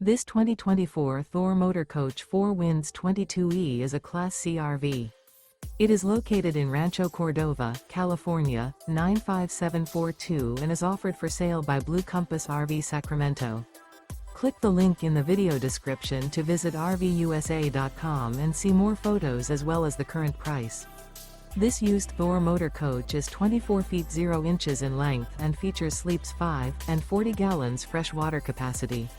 This 2024 Thor Motor Coach 4 Winds 22E is a Class C RV. It is located in Rancho Cordova, California, 95742 and is offered for sale by Blue Compass RV Sacramento. Click the link in the video description to visit RVUSA.com and see more photos as well as the current price. This used Thor motor coach is 24 feet 0 inches in length and features sleeps 5 and 40 gallons fresh water capacity.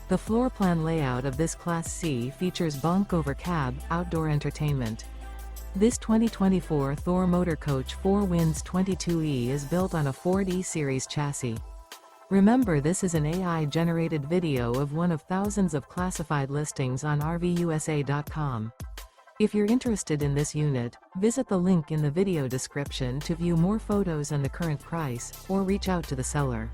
The floor plan layout of this Class C features Bunk Over Cab, outdoor entertainment. This 2024 Thor Motor Coach 4 Winds 22E is built on a Ford E-Series chassis. Remember, this is an AI-generated video of one of thousands of classified listings on RVUSA.com. If you're interested in this unit, visit the link in the video description to view more photos and the current price, or reach out to the seller.